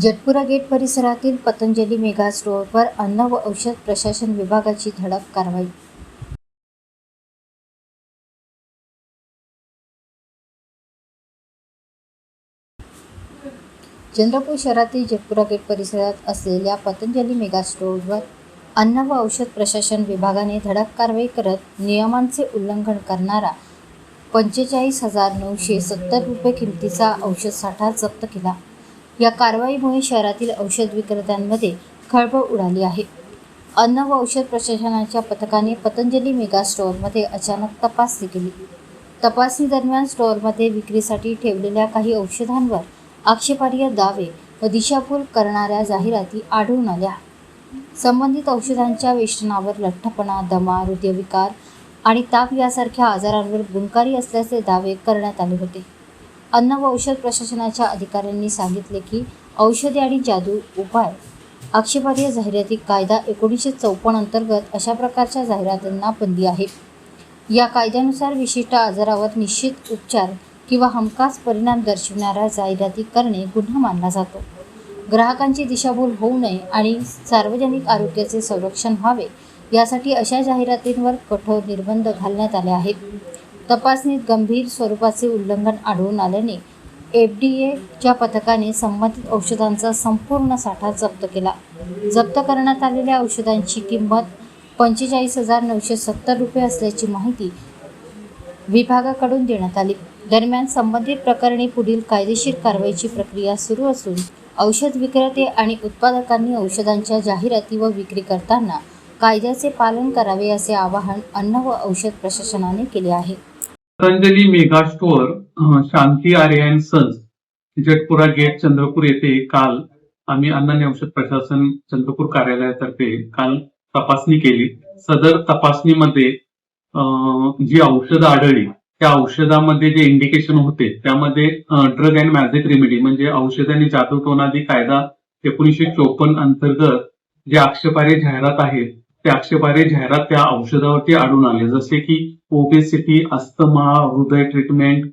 Jatpura gate परिसरातील Patanjali mega स्टोअरवर अन्न व औषध प्रशासन विभागाची धडक कारवाई। चंद्रपूर शहरातील जटपुरा गेट परिसरात असलेल्या पतंजली मेगा स्टोअरवर अन्न व औषध प्रशासन विभागाने धडक कारवाई करत नियमांचे उल्लंघन करणारा 45,970 रुपये किमतीचा औषध साठा जप्त केला। या कारवाईमुळे शहरातील औषध विक्रेत्यांमध्ये खळबळ उडाली आहे। अन्न व औषध प्रशासनाच्या पथकाने पतंजली मेगा स्टोअरमध्ये अचानक तपासणी केली। तपासणी दरम्यान स्टोअरमध्ये विक्रीसाठी ठेवलेल्या काही औषधांवर आक्षेपार्ह दावे व दिशाभूल करणाऱ्या जाहिराती आढळून आल्या। संबंधित औषधांच्या वेष्टनावर लठ्ठपणा, दमा, हृदयविकार आणि ताप यासारख्या आजारांवर गुणकारी असल्याचे दावे करण्यात आले होते। अन्न व औषध प्रशासनाच्या अधिकाऱ्यांनी सांगितले की औषधे आणि जादू उपाय आक्षेपार्ह जाहिराती कायदा 1954 अंतर्गत अशा प्रकारच्या जाहिरातींना बंदी आहे। या कायद्यानुसार विशिष्ट आजारावर निश्चित उपचार किंवा हमखास परिणाम दर्शविणाऱ्या जाहिराती करणे गुन्हा मानला जातो। ग्राहकांची दिशाभूल होऊ नये आणि सार्वजनिक आरोग्याचे संरक्षण व्हावे यासाठी अशा जाहिरातींवर कठोर निर्बंध घालण्यात आले आहेत। तपासणीत गंभीर स्वरूपाचे उल्लंघन आढळून आल्याने FDA च्या पथकाने संबंधित औषधांचा संपूर्ण साठा जप्त केला। जप्त करण्यात आलेल्या औषधांची किंमत 45,970 रुपये असल्याची माहिती विभागाकडून देण्यात आली। दरम्यान संबंधित प्रकरणी पुढील कायदेशीर कारवाईची प्रक्रिया सुरू असून औषध विक्रेते आणि उत्पादकांनी औषधांच्या जाहिराती व विक्री करताना कायद्याचे पालन करावे असे आवाहन अन्न व औषध प्रशासनाने केले आहे। Patanjali mega store Shanti Arya and sons Jatpura gate Chandrapur येथे काल आम्ही अन्न आणि औषध प्रशासन चंद्रपूर कार्यालयातर्फे काल तपासणी केली। सदर तपासणीमध्ये जी औषधं आढळली त्या औषधामध्ये जे इंडिकेशन होते त्यामध्ये ड्रग अँड मॅजिक रेमेडी म्हणजे औषध आणि जादूटोणादी कायदा 1954 अंतर्गत जे आक्षेपार्ह जाहिरात आहेत ते आक्षेपार्ह जाहिरात त्या औषधावरती आढळून आले, जसे की ओबेसिटी, अस्थमा, हृदय ट्रीटमेंट,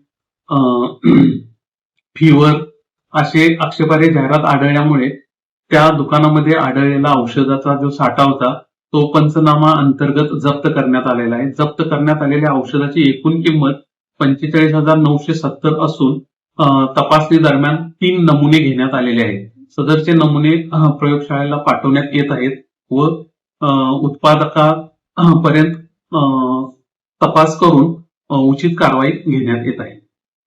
फीवर असे आक्षेपार्ह जाहिरात आढळल्यामुळे त्या दुकानामध्ये आढळलेला औषधाचा जो साठा होता तो पंचनामा अंतर्गत जप्त करण्यात आलेला आहे। जप्त करण्यात आलेल्या औषधाची एकूण किंमत 45,970 असून तपासणी दरम्यान 3 नमुने घेण्यात आलेले आहेत। सदरचे नमुने प्रयोगशाळेला पाठवण्यात येत आहेत व उत्पादकापर्यंत तपास करून उचित कारवाई घेण्यात येत आहे।